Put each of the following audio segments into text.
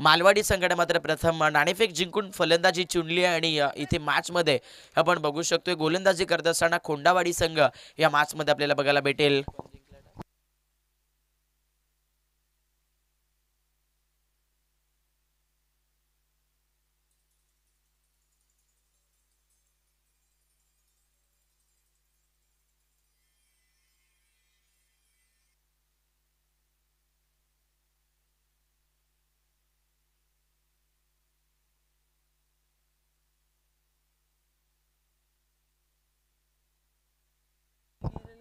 मालवाडी संघाने मात्र प्रथम नाणेफेक जिंकून फलंदाजी चुनली आणि इथे मॅच मध्ये आपण बघू शकतोय गोलंदाजी करत असताना खोंडावाडी संघ या मॅच मध्ये आपल्याला बघायला भेटेल।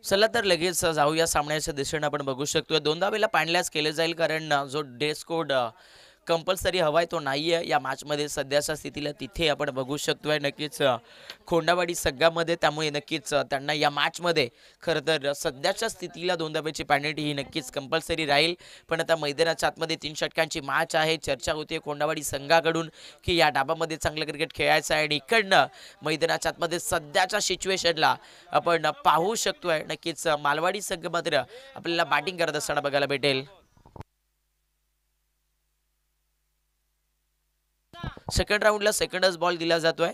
चला तर लगेच जाऊया सामन्याच्या दिशेने आपण बघू शकतो दोनदा वेळेला पाणल्यास केले जाईल कारण जो ड्रेस कोड कंपल्सरी हवाय तो नाहीये या मॅच मध्ये सध्याच्या स्थितीला तिथे आपण बघू शकतोय नक्कीच खोंडावाडी संघामध्ये त्यामुळे नक्कीच त्यांना या मॅच मध्ये खरं तर सध्याच्या स्थितीला दोनदा वेळची पेनल्टी ही नक्कीच कंपल्सरी राहील पण आता मैदानाच्या आतमध्ये 3 षटकांची मॅच आहे चर्चा होते खोंडावाडी संघाकडून की या डाबामध्ये चांगलं क्रिकेट खेळायचं आहे आणि इकडनं मैदानाच्या आतमध्ये सध्याच्या सिच्युएशनला आपण पाहू शकतोय नक्कीच मालवाडी संघ मात्र आपल्याला बॅटिंग करत असताना बघायला भेटेल। सेकंड राऊंडला सेकंडच बॉल दिला जातोय।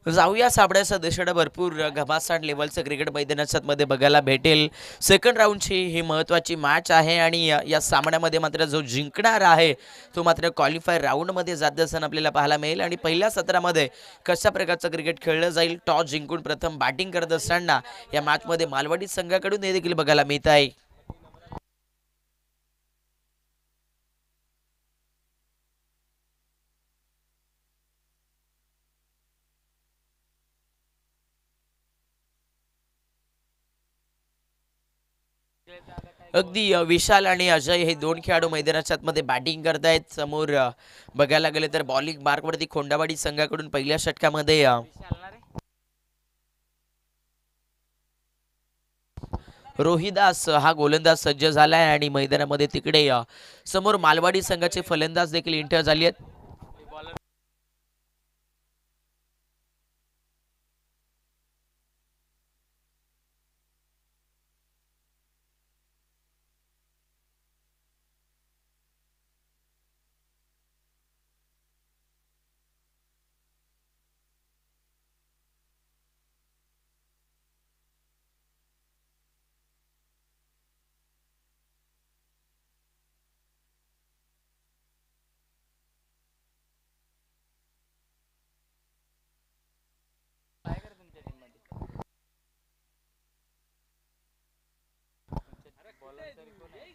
जाऊया साबड्याच्या दिशेने भरपूर घमासान लेवलचं क्रिकेट मैदानाच्या मध्ये बघायला भेटेल। सेकंड राऊंडची ही महत्त्वाची मॅच आहे आणि या सामन्यामध्ये मात्र जो जिंकणार आहे तो मात्र क्वालिफायर राऊंडमध्ये जात असताना आपल्याला पाहायला मिळेल आणि पहिल्या सत्रामध्ये कशा प्रकारचं क्रिकेट खेळलं जाईल टॉस जिंकून प्रथम बॅटिंग करत असताना या मॅचमध्ये मालवणी संघाकडून हे देखील बघायला मिळत आहे। अगदी विशाल आणि अजय हे दोन खेळाडू मैदानाच्या आतमध्ये बॅटिंग करतायत समोर बघायला गेले तर बॉलिंग मार्कवरती खोंडावाडी संघाकडून पहिल्या षटकामध्ये रोहिदास हा गोलंदाज सज्ज झालाय आणि मैदानामध्ये तिकडे समोर मालवाडी संघाचे फलंदाज देखील एंटर झाली आहेत।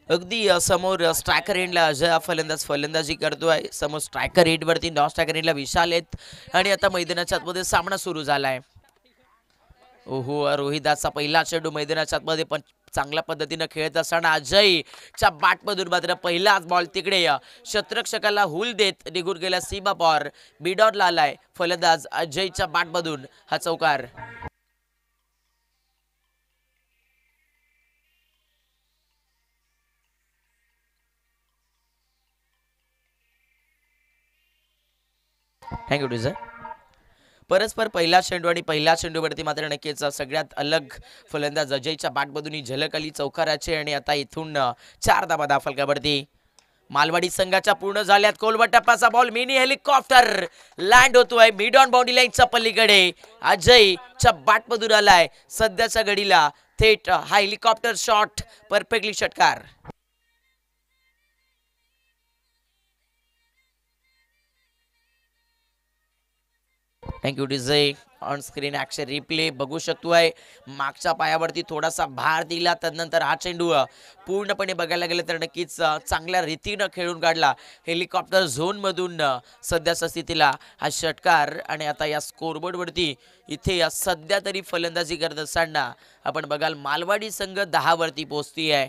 अगदी समोर स्ट्रायकर एंडला अजय हा फलंदाज फलंदाजी करतोय समोर स्ट्रायकर एंड वरती नॉन स्ट्रायकर एंडला विशाल आहेत आणि आता मैदानाच्या आतमध्ये सामना सुरू झालाय। ओहो रोहिदासचा पहिला चेंडू मैदानाच्या आतमध्ये पण चांगल्या पद्धतीने खेळत असताना अजयच्या बॅटमधून मात्र पहिलाच बॉल तिकडे शतरक्षकाला हुल देत निघून गेला सीमा पॉर बिडॉनला आलाय फलंदाज अजयच्या बॅटमधून हा चौकार। Thank you teacher. परस्पर पहिला चेंडू आणि पहिल्या चेंडूवरती मात्र नक्कीच सगळ्यात अलग फलंदाज अजयच्या बॅटमधून ही झलक आली चौकाराची आणि आता इथून 4 धावा फलकावरती मालवाडी संघाच्या पूर्ण झाल्यात कोलवट टप्पाचा बॉल मिनी हेलिकॉप्टर लँड होतोय मिड ऑन बाउंड्री लाईनच्या पलीकडे अजयच्या बॅटमधून आलाय सध्याच्या घडीला थेट हा हेलिकॉप्टर शॉट परफेक्टली षटकार। Thank you DJ. On screen action replay बघू शकतोय. मागच्या पायावरती थोडासा भार दिला, त्यानंतर हा चेंडू पूर्णपणे बघायला गेलं तर नक्कीच चांगल्या रीतीनं खेळून काढला हेलिकॉप्टर झोनमधून. सध्याच्या स्थितीला हा षटकार आणि आता या स्कोरबोर्डवरती इथे सध्या तरी फलंदाजी करत असताना आपण बघाल मालवाडी संघ 10 वरती पोहोचती आहे.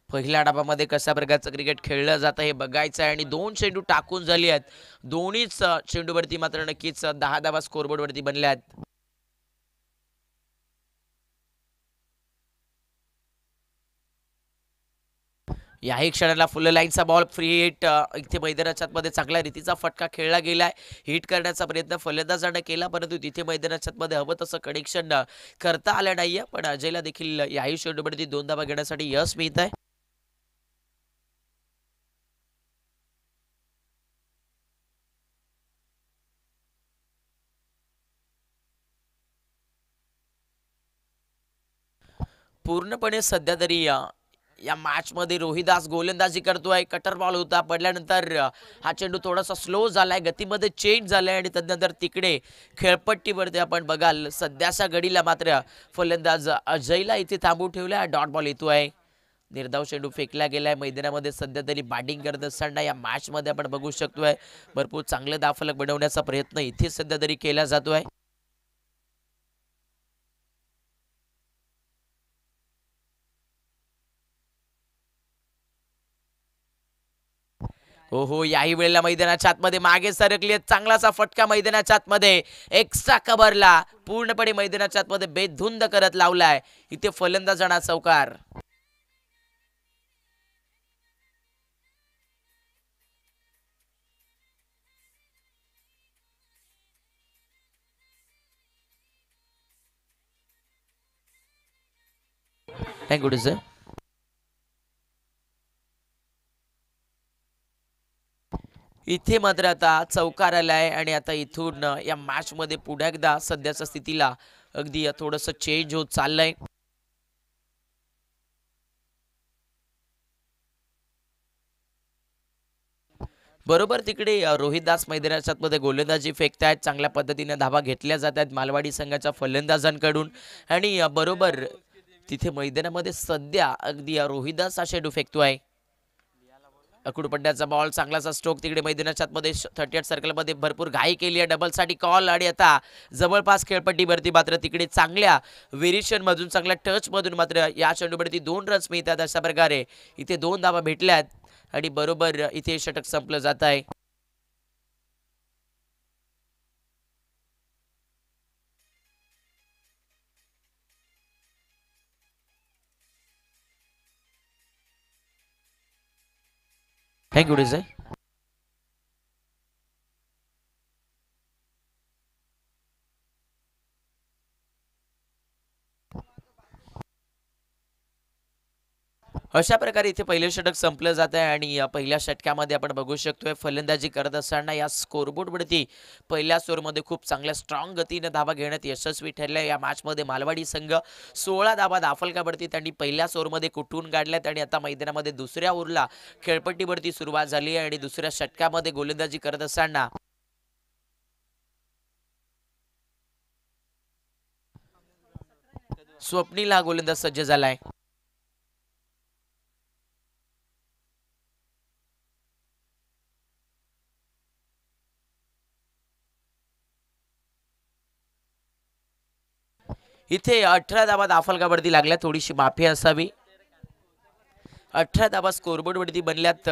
पहिल्या डावामध्ये कशा प्रकारचं क्रिकेट खेळलं जातं हे बघायचं आहे आणि 2 चेंडू टाकून झाली आहेत. दोन्हीच चेंडूवरती मात्र नक्कीच 10 धावा स्कोरबोर्डवरती बनल्या आहेत. याही क्षणाला फुल लाईनचा बॉल फ्री हिट इथे मैदानाच्या आतमध्ये चांगल्या रीतीचा फटका खेळला गेलाय. हिट करण्याचा प्रयत्न फलंदाजानं केला, परंतु तिथे मैदानाच्या आतमध्ये हवं तसं कनेक्शन करता आलं नाहीये. पण अजयला देखील याही चेंडूवरती 2 धावा घेण्यासाठी यश मिळत आहे. पूर्णपणे सध्या तरी या मॅच मध्ये रोहिदास गोलंदाजी करतोय. कटर बॉल होता, पडल्यानंतर हा चेंडू थोडासा स्लो झालाय, गतीमध्ये चेंज झालाय आणि त्यानंतर तिकडे खेळपट्टीवरती आपण बघाल सध्याच्या घडीला मात्र फलंदाज अजयला इथे थांबून ठेवलाय. डॉट बॉल येतोय. निर्धाव चेंडू फेकला गेलाय. मैदानामध्ये सध्या तरी बॅटिंग करत असताना या मॅच मध्ये आपण बघू शकतोय भरपूर चांगले धावफलक बनवण्याचा प्रयत्न इथे सध्या तरी केला जातोय. हो हो, याही वेळेला मैदानाच्या आतमध्ये मागे सरकली आहेत. चांगलासा फटका मैदानाच्या आतमध्ये एक्स्ट्रा कव्हरला पूर्णपणे मैदानाच्या आतमध्ये बेधुंद करत लावलाय. इथे फलंदाजांना चौकार. Thank you sir. इथे मात्र आता चौकार आलाय आणि आता इथून या मॅच मध्ये पुन्हा एकदा सध्याच्या स्थितीला अगदी थोडस चेंज होत चाललंय. बरोबर तिकडे रोहितदास मैदानाच्या मध्ये गोलंदाजी फेकतायत. चांगल्या पद्धतीने धावा घेतल्या जात आहेत मालवाडी संघाच्या फलंदाजांकडून आणि बरोबर तिथे मैदानामध्ये सध्या अगदी रोहितदास हा चेंडू फेकतोय. अकडूपड्ड्याचा बॉल चांगलाचा स्ट्रोक तिकडे मैदानाच्या आतमध्ये 38 सर्कल मध्ये भरपूर घाई केली आहे. डबल साठी कॉल आणि आता जवळपास खेळपट्टीवरती मात्र तिकडे चांगल्या व्हेरिएशन मधून चांगल्या टच मधून मात्र या चेंडूवरती 2 रन्स मिळतात. अशा प्रकारे इथे 2 धावा भेटल्यात आणि बरोबर इथे षटक संपलं जात आहे. थँक्यू डिझाय. अशा प्रकारे इथे पहिलं षटक संपलं जात आहे आणि या पहिल्या षटकामध्ये आपण बघू शकतोय फलंदाजी करत असताना या स्कोरबोर्डवरती पहिल्या ओव्हरमध्ये खूप चांगल्या स्ट्रॉंग गतीने धावा घेण्यात यशस्वी ठरले. या मॅचमध्ये मालवाडी संघ 16 धावा दाफलकावरती त्यांनी पहिल्या ओव्हरमध्ये कुठून काढल्यात आणि आता मैदानामध्ये दुसऱ्या ओव्हरला खेळपट्टीवरती सुरुवात झाली आहे आणि दुसऱ्या षटकामध्ये गोलंदाजी करत असताना स्वप्नील हा गोलंदाज सज्ज झालाय. इथे 18 धावा दाफलकावरती लागल्या, थोडीशी माफी असावी. 18 धावा स्कोरबोर्डवरती बनल्यात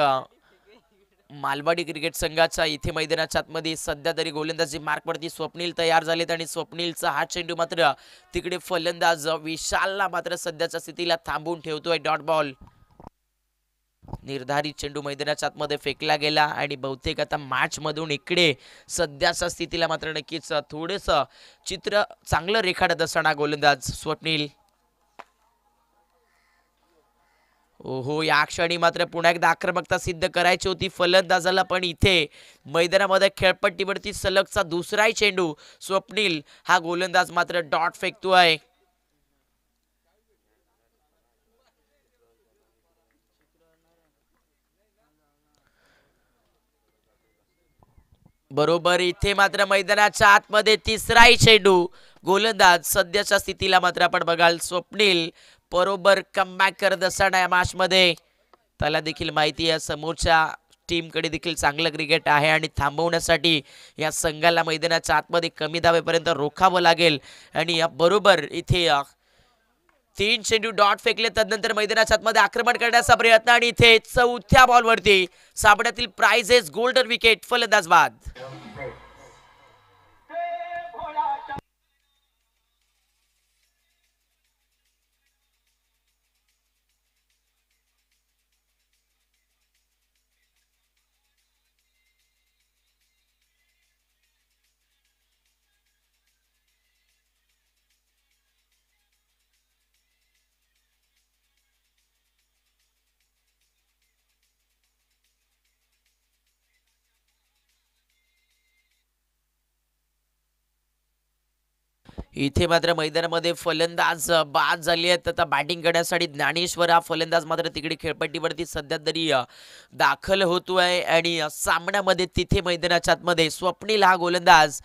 मालवाडी क्रिकेट संघाचा. इथे मैदानाच्या आतमध्ये सध्या तरी गोलंदाजी मार्कवरती स्वप्नील तयार झालेत आणि स्वप्नीलचा हा चेंडू मात्र तिकडे फलंदाज विशालला मात्र सध्याच्या स्थितीला थांबून ठेवतोय. Dot ball. निर्धारित चेंडू मैदानाच्या आतमध्ये फेकला गेला आणि बहुतेक आता मॅच मधून इकडे सध्याच्या स्थितीला मात्र नक्कीच थोडेस चित्र चांगलं रेखाटत असताना गोलंदाज स्वप्नील. ओहो, या क्षणी मात्र पुन्हा एकदा आक्रमकता सिद्ध करायची होती फलंदाजाला, पण इथे मैदानामध्ये खेळपट्टीवरती सलगचा दुसराही चेंडू स्वप्नील हा गोलंदाज मात्र डॉट फेकतोय. बरोबर इथे मात्र मैदानाच्या आतमध्ये तिसराही चेंडू गोलंदाज सध्याच्या स्थितीला मात्र आपण बघाल स्वप्नील बरोबर कमबॅक करत असताना या मॅच मध्ये त्याला देखील माहिती आहे समोरच्या टीमकडे देखील चांगलं क्रिकेट आहे आणि थांबवण्यासाठी या संघाला मैदानाच्या आतमध्ये कमी धावेपर्यंत रोखावं लागेल आणि या बरोबर इथे 3 चेंडू डॉट फेकले तदनंतर मैदानाच्या आतमध्ये आक्रमण करण्याचा प्रयत्न आणि इथे चौथ्या बॉलवरती सामन्यातील प्राइजेस गोल्डन विकेट फलंदाज बाद. इथे मात्र मैदानामध्ये फलंदाज बाद झाले आहेत. आता बॅटिंग करण्यासाठी ज्ञानेश्वर हा फलंदाज मात्र तिकडे खेळपट्टीवरती सध्या तरी दाखल होतोय आणि सामन्यामध्ये तिथे मैदानाच्या आतमध्ये स्वप्नील हा गोलंदाज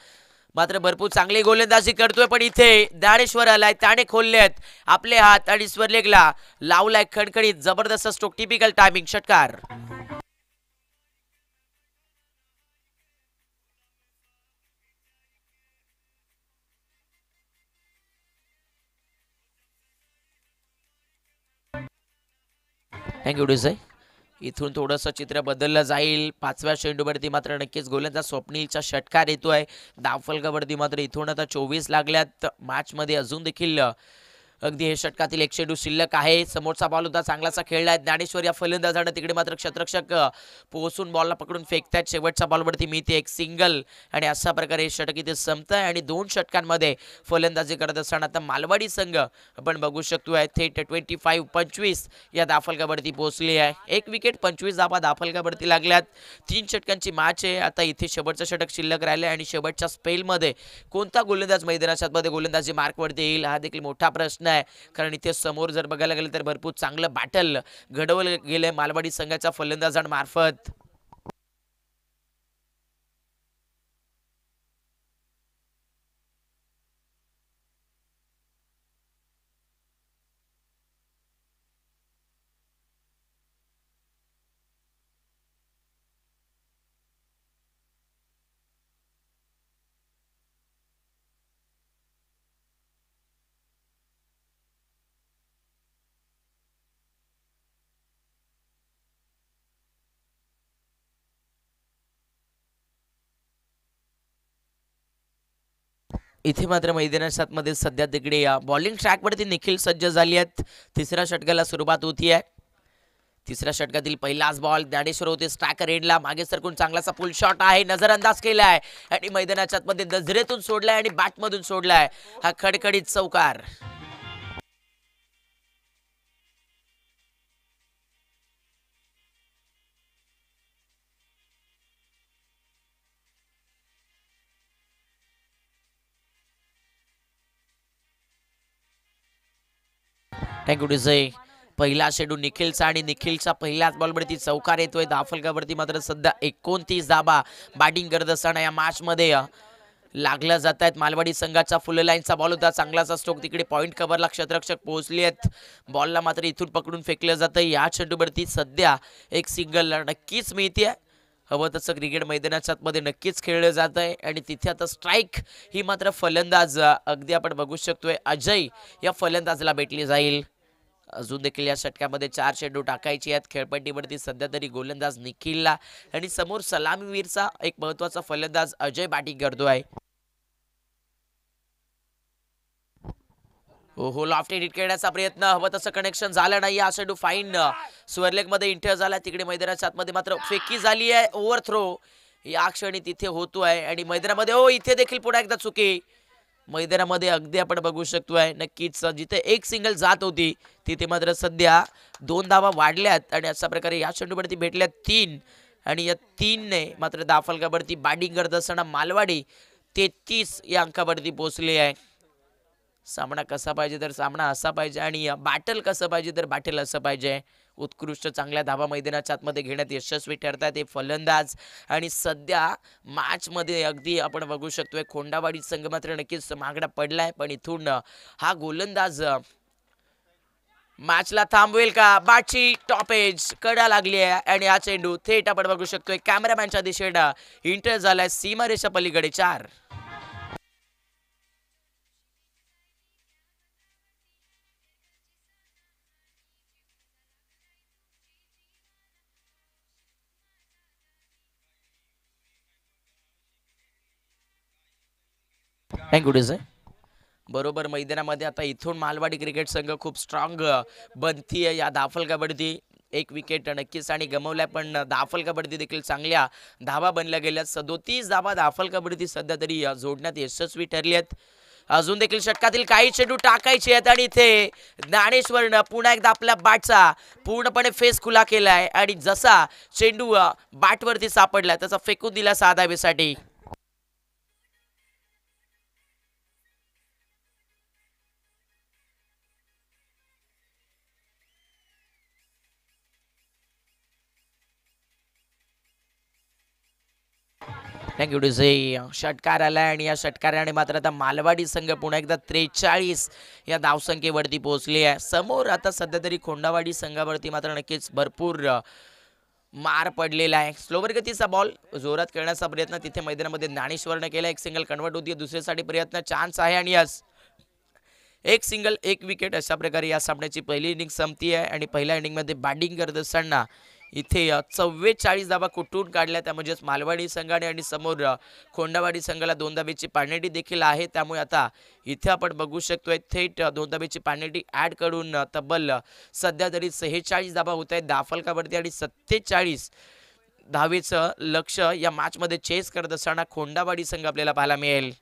मात्र भरपूर चांगली गोलंदाजी करतोय पण इथे ज्ञानेश्वर आलाय त्याने खोललेत आपले हात आणि स्वरलेगला लावलाय खणखणीत जबरदस्त स्ट्रोक टिपिकल टायमिंग षटकार. थँक्यू डिझाय. इथून थोडंसं चित्र बदललं जाईल. 5व्या चेंडूवरती मात्र नक्कीच गोलंदाज स्वप्नीलचा षटकार येतोय. धावफलकावरती मात्र इथून आता 24 लागल्यात. मॅचमध्ये अजून देखील अगदी हे षटकातील 1 चेंडू शिल्लक आहे. समोरचा बॉल होता चांगलासा खेळलाय ज्ञानेश्वर या फलंदाजानं तिकडे मात्र क्षेत्ररक्षक पोहोचून बॉलला पकडून फेकतायत. शेवटच्या बॉलवरती मिळते एक सिंगल आणि अशा प्रकारे हे षटक इथे संपतंय आणि 2 षटकांमध्ये फलंदाजी करत असताना आता मालवाडी संघ आपण बघू शकतोय थेट 25 या धावफलकावरती पोहोचली आहे. 1 विकेट 25 धावा धावफलकावरती लागल्यात. 3 षटकांची मॅच आहे. आता इथे शेवटचं षटक शिल्लक राहिले आणि शेवटच्या स्पेलमध्ये कोणता गोलंदाज मैदानाच्या आतमध्ये गोलंदाजी मार्कवरती येईल हा देखील मोठा प्रश्न आहे. कारण इथे समोर जर बघायला गेलं तर भरपूर चांगलं बॅटल घडवलं गेलंय मालवाडी संघाच्या फलंदाजांमार्फत. इथे मात्र मैदानाच्या आतमध्ये सध्या तिकडे बॉलिंग ट्रॅकवरती निखिल सज्ज झाली आहेत. तिसऱ्या षटकाला सुरुवात होती आहे. तिसऱ्या षटकातील पहिलाच बॉल ज्ञानेश्वर होते स्ट्रायकर एंडला मागे सरकून चांगलासा पुल शॉट आहे नजरअंदाज केलाय आणि मैदानाच्या आतमध्ये नजरेतून सोडलाय आणि बॅटमधून सोडलाय हा खडखडीत चौकार. Thank you DJ. पहिला चेंडू निखिलचा आणि निखिलच्या पहिल्याच बॉलवरती चौकार येतोय. धावफलकावरती मात्र सध्या 29 धाबा बॅटिंग करत असताना या मॅच मध्ये लागल्या जात आहेत. मालवाडी संघाचा फुल लाईनचा बॉल होता चांगलाचा स्ट्रोक तिकडे पॉईंट कव्हरला क्षेत्ररक्षक पोहोचले आहेत. बॉलला मात्र इथून पकडून फेकलं जातं. या चेंडूवरती सध्या एक सिंगल नक्कीच मिळते. हवं तसं क्रिकेट मैदानाच्या आतमध्ये नक्कीच खेळलं जात आहे आणि तिथे आता स्ट्राईक ही मात्र फलंदाज अगदी आपण बघू शकतोय अजय या फलंदाजाला भेटली जाईल. अजून देखील या षटकामध्ये 4 चेंडू टाकायची आहेत. खेळपट्टीवरती सध्या तरी गोलंदाज निखिलला आणि समोर सलामीवीरचा एक महत्वाचा फलंदाज अजय बॅटिंग करतोय. हो लॉफ्ट एडिट करण्याचा प्रयत्न हवं तसं कनेक्शन झालं नाही. हा चेंडू फाईन स्वर्लेग मध्ये इंटर झाला. तिकडे मैदानाच्या आतमध्ये मात्र फेकी झाली आहे. ओव्हर थ्रो या क्षणी तिथे होतोय आणि मैदानामध्ये इथे देखील पुन्हा एकदा चुकी मैदानामध्ये अगदी आपण बघू शकतोय. नक्कीच जिथे एक सिंगल जात होती तिथे मात्र सध्या 2 धावा वाढल्यात आणि अशा प्रकारे या चेंडूवरती भेटल्यात 3 आणि या 3 ने मात्र धावफलकावरती बॅटिंग करत असताना मालवाडी 33 या अंकावरती पोहोचले आहे. सामना कसा पाहिजे तर सामना असा पाहिजे आणि बॅटल कसं पाहिजे तर बॅटल असं पाहिजे. उत्कृष्ट चांगल्या धावा मैदानाच्या आतमध्ये घेण्यात यशस्वी ठरतात हे फलंदाज. आणि सध्या मॅचमध्ये अगदी आपण बघू शकतोय खोंडावाडी संघ मात्र नक्कीच मागडा पडलाय, पण इथून हा गोलंदाज मॅचला थांबवेल का. बाची टॉप एज कडा लागली आहे आणि हा चेंडू थेट आपण बघू शकतोय कॅमेरामॅनच्या दिशेनं इंटर झालाय सीमारेषा पलीकडे 4. थँक्यू डिझाय. बरोबर मैदानामध्ये आता इथून मालवाडी क्रिकेट संघ खूप स्ट्रॉंग बनतीये या धाफल कबड्डी. एक विकेट नक्कीच आणि गमवल्या, पण धाफल कबड्डी देखील चांगल्या धावा बनल्या गेल्या. 37 धावा धाफल कबड्डी सध्या तरी जोडण्यात यशस्वी ठरली आहेत. अजून देखील षटकातील काही चेंडू टाकायचे आहेत आणि इथे ज्ञानेश्वरनं पुन्हा एकदा आपल्या बॅटचा पूर्णपणे फेस खुला केलाय आणि जसा चेंडू बॅटवरती सापडला तसा फेकून दिला साधावेसाठी. Thank you DJ. षटकार आलाय आणि या षटकाराने मात्र आता मालवाडी संघ पुन्हा एकदा 43 या धावसंख्येवरती पोहोचली आहे. समोर आता सध्या तरी खोंडावाडी संघावरती मात्र नक्कीच भरपूर मार पडलेला आहे. स्लोवर गतीचा बॉल जोरात खेळण्याचा प्रयत्न तिथे मैदानामध्ये ज्ञानेश्वरने केला. एक सिंगल कन्वर्ट होती, दुसऱ्यासाठी प्रयत्न चान्स आहे आणि यस एक सिंगल एक विकेट. अशा प्रकारे या सामन्याची पहिली इनिंग संपती आहे आणि पहिल्या इनिंगमध्ये बॅटिंग करत असताना इथे 44 धावा कुठून काढल्या त्या म्हणजेच मालवाडी संघाने आणि समोर खोंडावाडी संघाला 2 धावेची पॅनल्टी देखील आहे. त्यामुळे आता इथे आपण बघू शकतोय थेट 2 धावेची पॅनल्टी ॲड करून तब्बल सध्या तरी 46 धावा होत आहेत दाफलकावरती आणि 47 धावेचं लक्ष या मॅचमध्ये चेस करत असताना खोंडावाडी संघ आपल्याला पाहायला मिळेल.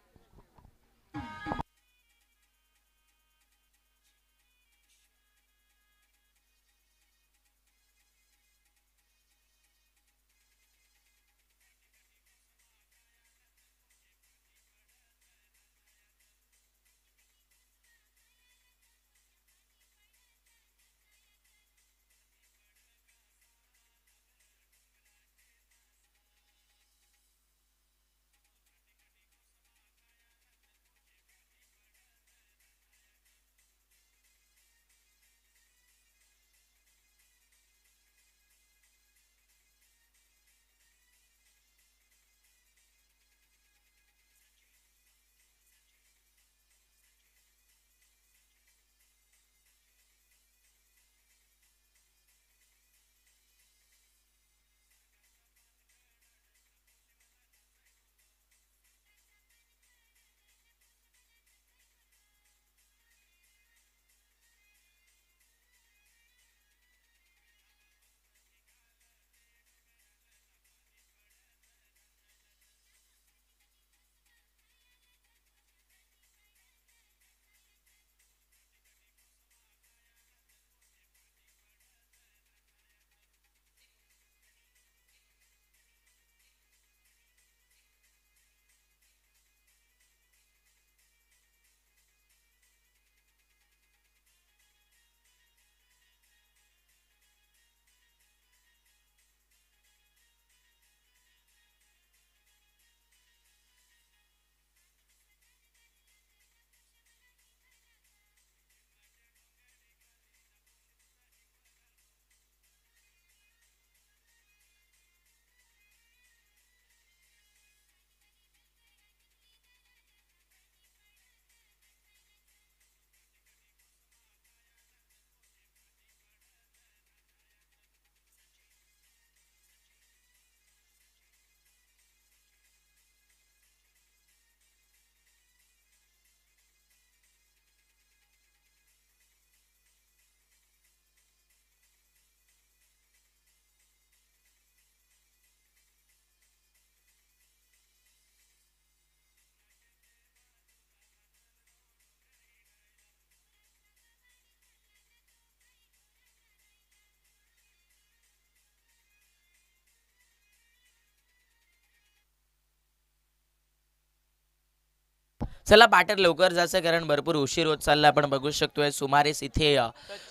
चला बॅटर लवकर जायचं कारण भरपूर उशीर होत चालला. आपण बघू शकतोय सुमारेच इथे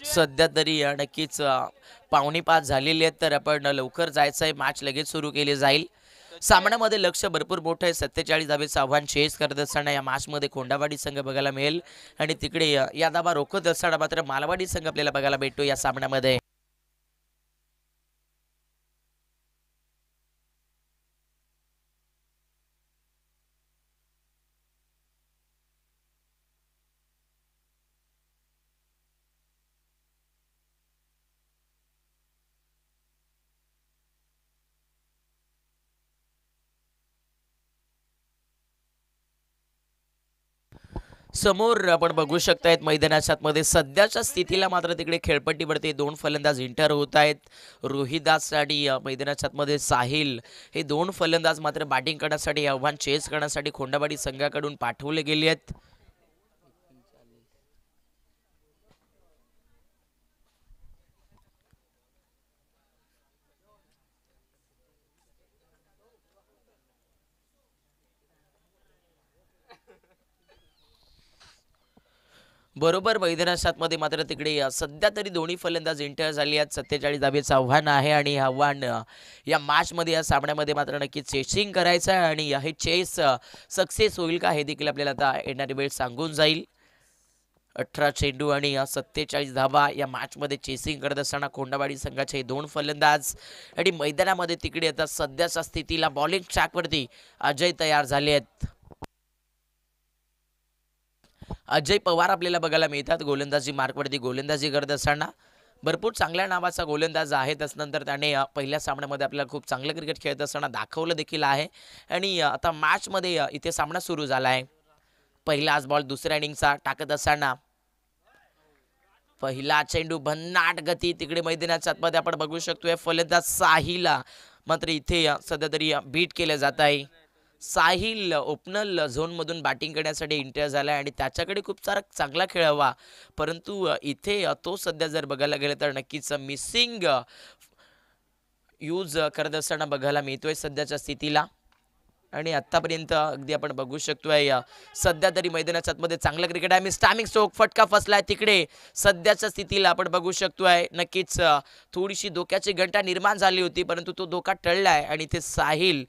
सध्या तरी नक्कीच 4:45 झालेली आहेत. तर आपण लवकर जायचं आहे. मॅच लगेच सुरू केली जाईल. सामन्यामध्ये लक्ष भरपूर मोठं आहे. 47 धावेचं आव्हान चेस करत असताना या मॅचमध्ये खोंडावाडी संघ बघायला मिळेल आणि तिकडे या धावा रोखत असताना मात्र मालवाडी संघ आपल्याला बघायला भेटतो या सामन्यामध्ये. समोर आपण बघू शकतायत मैदानाच्या आतमध्ये सध्याच्या स्थितीला मात्र तिकडे खेळपट्टीवरती दोन फलंदाज इंटर होत आहेत. रोहिदास आणि मैदानाच्या आतमध्ये साहिल हे दोन फलंदाज मात्र बॅटिंग करण्यासाठी आव्हान चेस करण्यासाठी खोंडावाडी संघाकडून पाठवले गेले आहेत. बरोबर मैदानाच्या आतमध्ये मात्र तिकडे सध्या तरी दोन्ही फलंदाज एंटर झाली आहेत. 47 धावेचं आव्हान आहे आणि हे आव्हान या मॅचमध्ये या सामन्यामध्ये मात्र नक्की चेसिंग करायचं आहे आणि हे चेस सक्सेस होईल का हे देखील आपल्याला आता येणारी वेळ सांगून जाईल. 18 चेंडू आणि 47 धावा या मॅचमध्ये चेसिंग करत असताना खोंडावाडी संघाचे हे दोन फलंदाज आणि मैदानामध्ये तिकडे आता सध्याच्या स्थितीला बॉलिंग ट्रॅकवरती अजय तयार झाले आहेत. अजय पवार आपल्याला बघायला मिळतात गोलंदाजी मार्कवरती गोलंदाजी करत असताना. भरपूर चांगल्या नावाचा गोलंदाज आहे. त्यानंतर त्याने पहिल्या सामन्यामध्ये आपल्याला खूप चांगलं क्रिकेट खेळत असताना दाखवलं देखील आहे आणि आता मॅचमध्ये इथे सामना सुरू झाला आहे. पहिलाच बॉल दुसऱ्या इनिंगचा टाकत असताना पहिला चेंडू भन्नाट गती तिकडे मैदानाच्या आतमध्ये आपण बघू शकतोय. फलंदाज साहिलला मात्र इथे सध्या तरी बीट केलं जात आहे. साहिल ओपनर झोनमधून बॅटिंग करण्यासाठी एंटर झाला आणि त्याच्याकडे खूप सारा चांगला खेळ हवा परंतु इथे तो सध्या जर बघायला गेलं तर नक्कीच मिसिंग यूज करत असताना बघायला मिळतोय सध्याच्या स्थितीला. आणि आतापर्यंत अगदी आपण बघू शकतोय सध्या तरी मैदानाच्या आतमध्ये चांगलं क्रिकेट आहे. स्टॅमिंग स्ट्रोक फटका फसलाय तिकडे सध्याच्या स्थितीला आपण बघू शकतोय. नक्कीच थोडीशी धोक्याची घंटा निर्माण झाली होती परंतु तो धोका टळलाय आणि इथे साहिल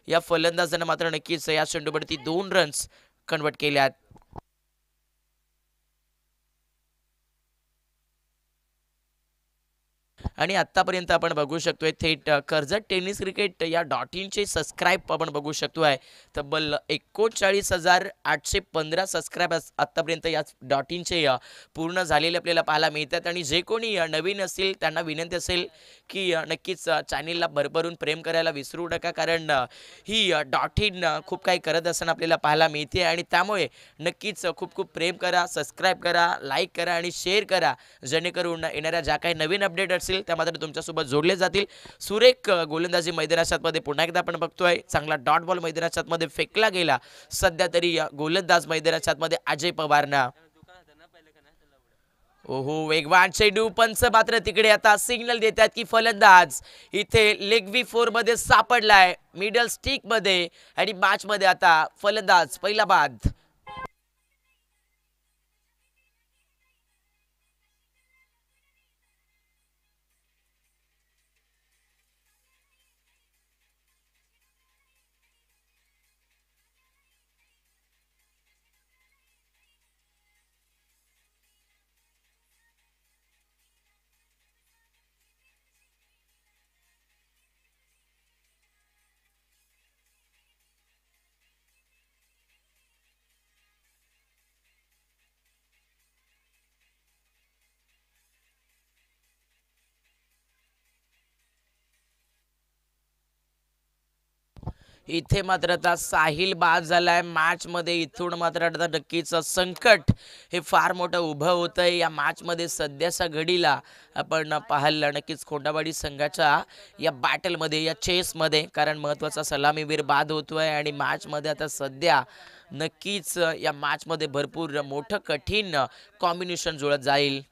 या फलंदाजानं मात्र नक्कीच या चेंडूवरती 2 रन्स कन्वर्ट केल्यात. आणि आतापर्यंत आपण बघू शकतोय थेट कर्जत टेनिस क्रिकेट या .inचे सबस्क्राईब आपण बघू शकतोय. तब्बल 39,815 सबस्क्राईबर्स आतापर्यंत या .inचे पूर्ण झालेले आपल्याला पाहायला मिळतात. आणि जे कोणी नवीन असतील त्यांना विनंती असेल की नक्कीच चॅनेलला भरभरून प्रेम करायला विसरू नका कारण ही .in खूप काही करत असताना आपल्याला पाहायला मिळते आणि त्यामुळे नक्कीच खूप खूप प्रेम करा, सबस्क्राईब करा, लाईक करा आणि शेअर करा जेणेकरून येणाऱ्या ज्या काही नवीन अपडेट असतील त्या मात्र तुमच्यासोबत जोडले जातील. सुरेख गोलंदाजी मैदानाच्या आतमध्ये पुन्हा एकदा आपण बघतोय. चांगला डॉट बॉल मैदानाच्या आतमध्ये फेकला गेला सध्या तरी गोलंदाज मैदानाच्या आतमध्ये अजय पवारना. ओहो वेगवान चेंडू पंच मात्र तिकडे आता सिग्नल देतात की फलंदाज इथे लेग बी 4 मध्ये सापडलाय मिडल स्टिक मध्ये आणि मॅच मध्ये आता फलंदाज पहिला बाद. इथे मात्र आता साहिल बाद झालाय मॅच मध्ये. इथून मात्र आता नक्कीच संकट हे फार मोठं उभं होतंय या मॅच मध्ये सध्याच्या घडीला. आपण पाहायला नक्कीच खोंडावाडी संघाच्या या बॅटल मध्ये या चेस मध्ये कारण महत्वाचा सलामीवीर बाद होतोय आणि मॅच मध्ये आता सध्या नक्कीच या मॅच मध्ये भरपूर मोठं कठीण कॉम्बिनेशन जुळत जाईल.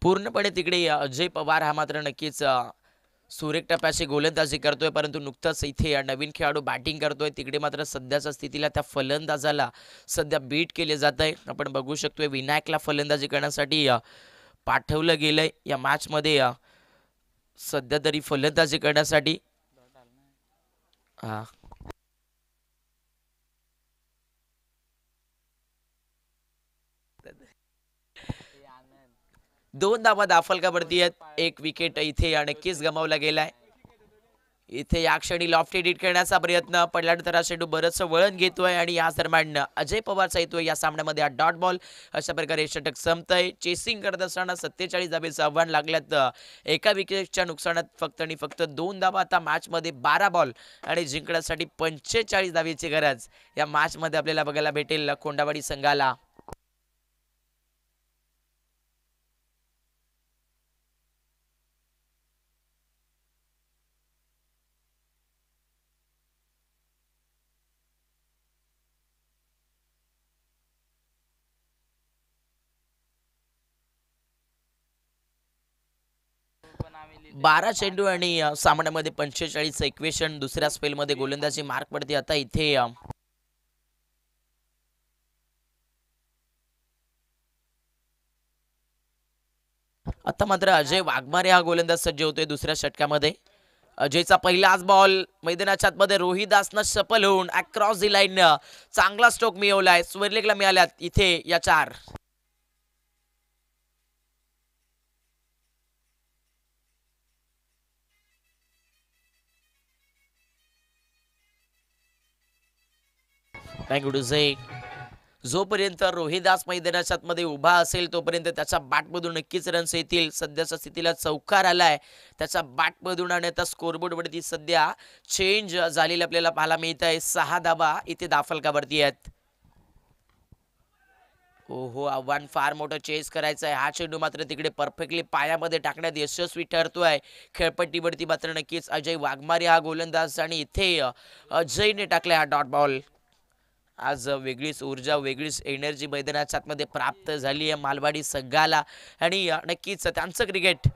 पूर्णपणे तिकडे अजय पवार हा मात्र नक्कीच सुरेख टप्प्याची गोलंदाजी करतोय, परंतु नुकतंच इथे नवीन खेळाडू बॅटिंग करतोय. तिकडे मात्र सध्याच्या स्थितीला त्या फलंदाजाला सध्या बीट केले जात आहे. आपण बघू शकतोय विनायकला फलंदाजी करण्यासाठी पाठवलं गेलंय या मॅचमध्ये. सध्या तरी फलंदाजी करण्यासाठी हा दोन धावा दाफलकावरती आहेत. एक विकेट इथे नक्कीच गमावला गेलाय. इथे या क्षणी लॉफ्ट एडिट करण्याचा प्रयत्न पडल्यानंतर हा चेंडू बरंच वळण घेतोय आणि या दरम्यान अजय पवारचा येतोय या सामन्यामध्ये हा डॉट बॉल. अशा प्रकारे षटक संपतंय. चेसिंग करत असताना 47 धावेचं आव्हान लागल्यात. एका विकेटच्या नुकसानात फक्त आणि फक्त 2 धावा. आता मॅचमध्ये 12 बॉल आणि जिंकण्यासाठी 45 धावेची गरज या मॅचमध्ये आपल्याला बघायला भेटेल कोंडावाडी संघाला. 12 चेंडू आणि सामन्यामध्ये 45 इक्वेशन. दुसऱ्या स्पेलमध्ये गोलंदाजी मार्क पडते. आता इथे आता मात्र अजय वाघमारे हा गोलंदाज सज्ज होतोय दुसऱ्या षटकामध्ये. अजयचा पहिलाच बॉल मैदानाच्या आतमध्ये रोहिदासनं सफल होऊन अक्रॉस दी लाईन चांगला स्ट्रोक मिळवलाय. स्वर्लेगला मिळाल्यात इथे या 4. थँक्यू टू झे. जोपर्यंत रोहिदास मैदानाच्या आतमध्ये उभा असेल तोपर्यंत त्याच्या बॅटमधून नक्कीच रन्स येतील. सध्याच्या स्थितीला चौकार आलाय त्याच्या बॅटमधून आणि आता स्कोरबोर्डवरती सध्या चेंज झालेले आपल्याला पाहायला मिळत आहे. 6 धावा इथे दाफलकावरती आहेत. हो आव्हान फार मोठं चेस करायचं आहे. हा चेंडू मात्र तिकडे परफेक्टली पायामध्ये टाकण्यात यशस्वी ठरतोय. खेळपट्टीवरती मात्र नक्कीच अजय वाघमारे हा गोलंदाज आणि इथे अजयने टाकलाय हा डॉट बॉल. आज वेगळीच ऊर्जा वेगळीच एनर्जी मैदानाच्या आतमध्ये प्राप्त झाली आहे मालवाडी संघाला आणि नक्कीच त्यांचं क्रिकेट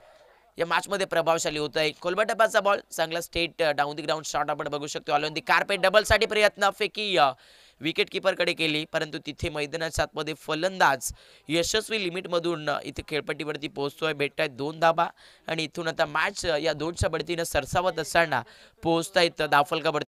या मॅचमध्ये प्रभावशाली होत आहे. कोलबटप्पाचा बॉल चांगला state down the ground shot आपण बघू शकतो. ऑन दी कार्पेट डबलसाठी प्रयत्न फेकी विकेट कीपरकडे केली, परंतु तिथे मैदानाच्या आतमध्ये फलंदाज यशस्वी लिमिटमधून इथे खेळपट्टीवरती पोहोचतोय. भेटतायत 2 धाबा आणि इथून आता मॅच या 2च्या बढतीनं सरसावत असताना पोहोचतायत दाफलकावरती.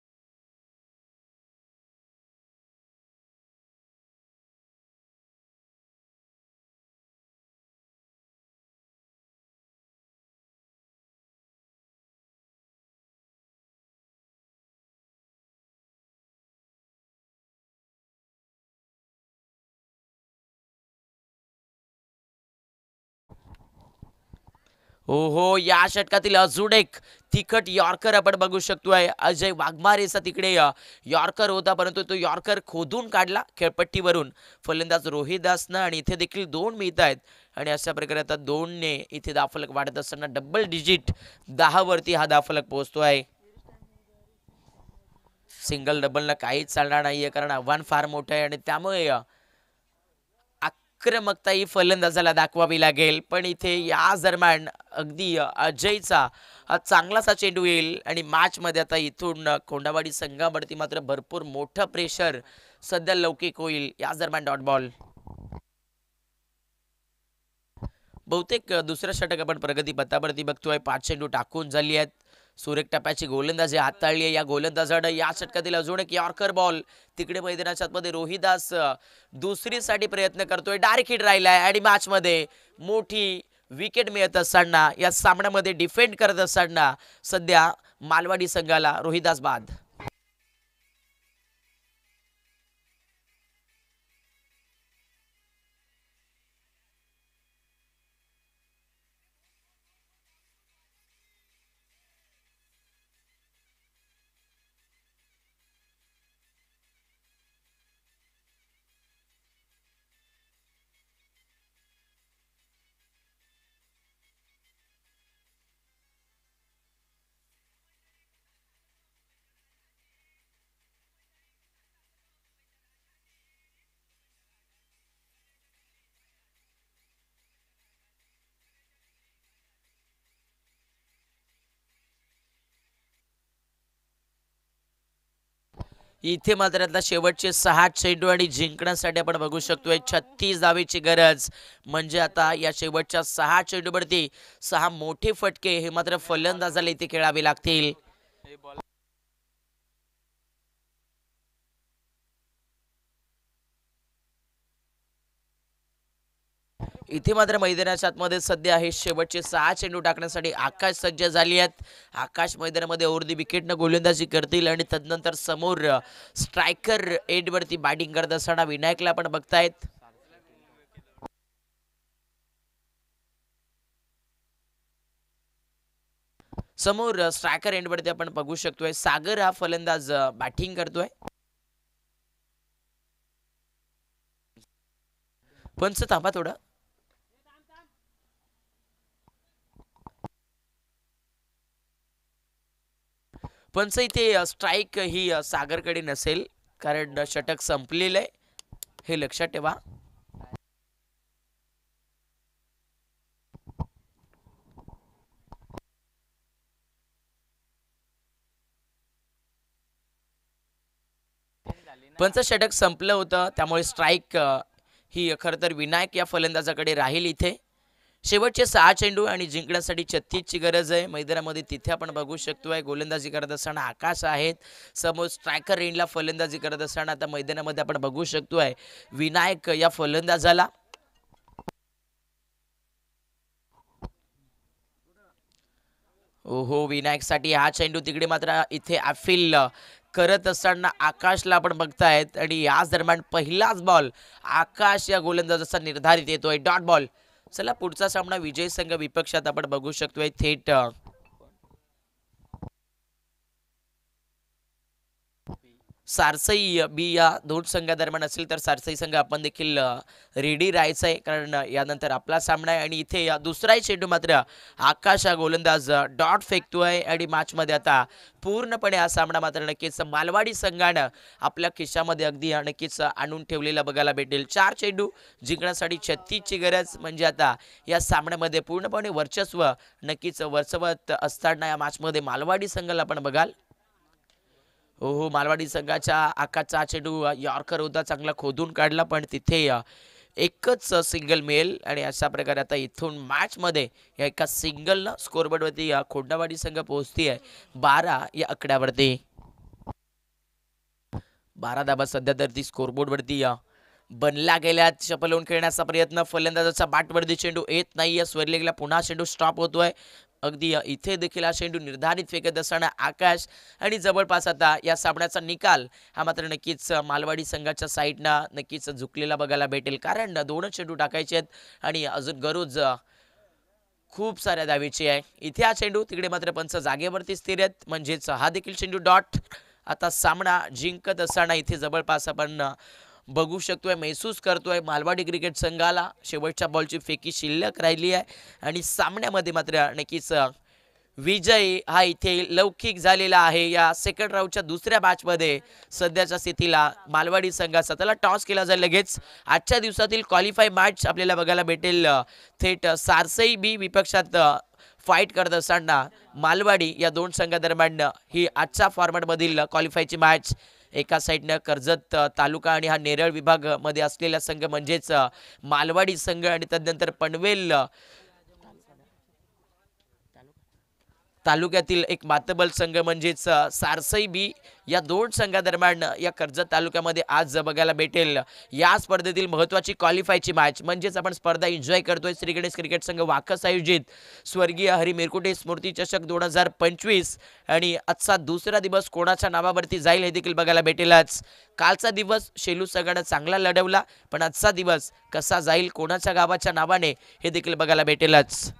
हो या षटकातील अजून एक तिखट यॉर्कर आपण बघू शकतोय. अजय वाघमारेचा तिकडे यॉर्कर होता, परंतु तो यॉर्कर खोदून काढला खेळपट्टीवरून फलंदाज रोहिदासनं आणि इथे देखील 2 मिळत आहेत. आणि अशा प्रकारे आता 2ने इथे दाफलक वाढत असताना डबल डिजिट 10 वरती हा दाफलक पोहोचतोय. सिंगल डबलनं काहीच चालणार नाहीये कारण आव्हान फार मोठं आहे आणि त्यामुळे आक्रमकता ही फलंदाजाला दाखवावी लागेल. पण इथे या दरम्यान अगदी अजयचा हा चांगलासा चेंडू येईल आणि मॅचमध्ये आता इथून कोंडावाडी संघावरती मात्र भरपूर मोठं प्रेशर सध्या लौकिक होईल. या दरम्यान डॉट बॉल. बहुतेक दुसऱ्या षटक आपण प्रगती पथावरती बघतोय. 5 चेंडू टाकून झाली आहेत. सुरेख टप्प्याची गोलंदाजी हाताळली आहे या गोलंदाजानं. या षटकातील अजून एक यॉर्कर बॉल तिकडे मैदानाच्या आतमध्ये रोहिदास दुसरीसाठी प्रयत्न करतोय. डायरेक्ट हिट राहिलाय आणि मॅचमध्ये मोठी विकेट मिळत असताना या सामन्यामध्ये डिफेंड करत असताना सध्या मालवाडी संघाला रोहिदास बाद. इथे मात्र आता शेवटचे 6 चेंडू आणि जिंकण्यासाठी आपण बघू शकतोय 36 धावेची गरज. म्हणजे आता या शेवटच्या 6 चेंडूवरती 6 मोठे फटके हे मात्र फलंदाजाला इथे खेळावे लागतील. इथे मात्र मैदानाच्या आतमध्ये सध्या हे शेवटचे 6 चेंडू टाकण्यासाठी आकाश सज्ज झाली आहेत. आकाश मैदानामध्ये ओव्हर दी विकेटनं गोलंदाजी करतील आणि तदनंतर समोर स्ट्रायकर एंडवरती बॅटिंग करत असताना विनायकला आपण बघतायत. समोर स्ट्रायकर एंडवरती आपण बघू शकतोय सागर हा फलंदाज बॅटिंग करतोय. पंच थांबा थोडं. पंच इथे स्ट्राईक ही सागरकडे नसेल कारण षटक संपलेलं आहे हे लक्षात ठेवा. पंच षटक संपलं होतं त्यामुळे स्ट्राईक ही खरं तर विनायक या फलंदाजाकडे राहील. इथे शेवटचे 6 चेंडू आणि जिंकण्यासाठी 36 ची गरज आहे मैदानामध्ये. तिथे आपण बघू शकतोय गोलंदाजी करत असताना आकाश आहेत. समोर स्ट्रायकर रेंजला फलंदाजी करत असताना आता मैदानामध्ये आपण बघू शकतोय विनायक या फलंदाजाला. ओहो विनायकसाठी हा चेंडू. तिकडे मात्र इथे अपील करत असताना आकाशला आपण बघतायत आणि याच दरम्यान पहिलाच बॉल आकाश या गोलंदाजाचा निर्धारित येतोय डॉट बॉल. चला पुढचा सामना विजय संघ विपक्षात आपण बघू शकतोय थेट सारसई बी या दोन संघादरम्यान असेल तर सारसई संघ आपण देखील रेडी राहायचं आहे कारण यानंतर आपला सामना आहे. आणि इथे दुसराही चेंडू मात्र आकाश हा गोलंदाज डॉट फेकतोय आणि मॅचमध्ये आता पूर्णपणे हा सामना मात्र नक्कीच मालवाडी संघानं आपल्या खिशामध्ये अगदी नक्कीच आणून ठेवलेला बघायला भेटेल. 4 चेंडू जिंकण्यासाठी 36 ची गरज. म्हणजे आता या सामन्यामध्ये पूर्णपणे वर्चस्व नक्कीच वर्चवत असताना या मॅचमध्ये मालवाडी संघाला आपण बघाल. हो मालवाडी संघाच्या आकाशचा चेंडू यॉर्कर होता चांगला खोदून काढला पण तिथे एकच सिंगल मिळेल. आणि अशा प्रकारे आता इथून मॅचमध्ये या एका सिंगलनं स्कोरबोर्डवरती खोंडावाडी संघ पोहोचती आहे 12 या आकड्यावरती. 12 धाबा सध्या तर ती स्कोरबोर्डवरती बनला गेल्यात. शपलवून खेळण्याचा प्रयत्न फलंदाजाचा बॅटवरती चेंडू येत नाहीये. स्वर्लेगला पुन्हा चेंडू स्टॉप होतोय. अगदी इथे देखील हा चेंडू निर्धारित फेकत असताना आकाश. आणि जवळपास आता या सामन्याचा निकाल हा मात्र नक्कीच मालवाडी संघाच्या साईडनं नक्कीच झुकलेला बघायला भेटेल कारण 2च चेंडू टाकायचे आहेत आणि अजून गरज खूप साऱ्या धावेची आहे. इथे हा चेंडू तिकडे मात्र पंच जागेवरती स्थिर आहेत म्हणजेच हा देखील चेंडू डॉट. आता सामना जिंकत असताना इथे जवळपास आपण बघू शकतोय महसूस करतोय मालवाडी क्रिकेट संघाला शेवटच्या बॉलची फेकी शिल्लक राहिली आहे आणि सामन्यामध्ये मात्र नक्कीच विजय हा इथे लौकिक झालेला आहे. या सेकंड राऊंडच्या दुसऱ्या मॅचमध्ये सध्याच्या स्थितीला मालवाडी संघाचा त्याला टॉस केला जाईल लगेच. आजच्या दिवसातील क्वालिफाय मॅच आपल्याला बघायला भेटेल थेट सारसई बी विपक्षात फाईट करत असताना मालवाडी या दोन संघादरम्यान ही आजच्या फॉर्मॅटमधील क्वालिफायची मॅच. एका साईडनं कर्जत तालुका आणि हा नेरळ विभाग मध्ये असलेला संघ म्हणजेच मालवाडी संघ आणि तदनंतर पनवेल तालुक्यातील एक मातबल संघ म्हणजेच सारसई बी या दोन संघादरम्यान या कर्जत तालुक्यामध्ये आज बघायला भेटेल या स्पर्धेतील महत्त्वाची क्वालिफायची मॅच. म्हणजेच आपण स्पर्धा एन्जॉय करतोय. श्री गणेश क्रिकेट संघ वाकस आयोजित स्वर्गीय हरी मिरकुटे स्मृती चषक 2025 आणि आजचा दुसरा दिवस कोणाच्या नावावरती जाईल हे देखील बघायला भेटेलच. कालचा दिवस शेलू संघाने चांगला लढवला पण आजचा दिवस कसा जाईल कोणाच्या गावाच्या नावाने हे देखील बघायला भेटेलच.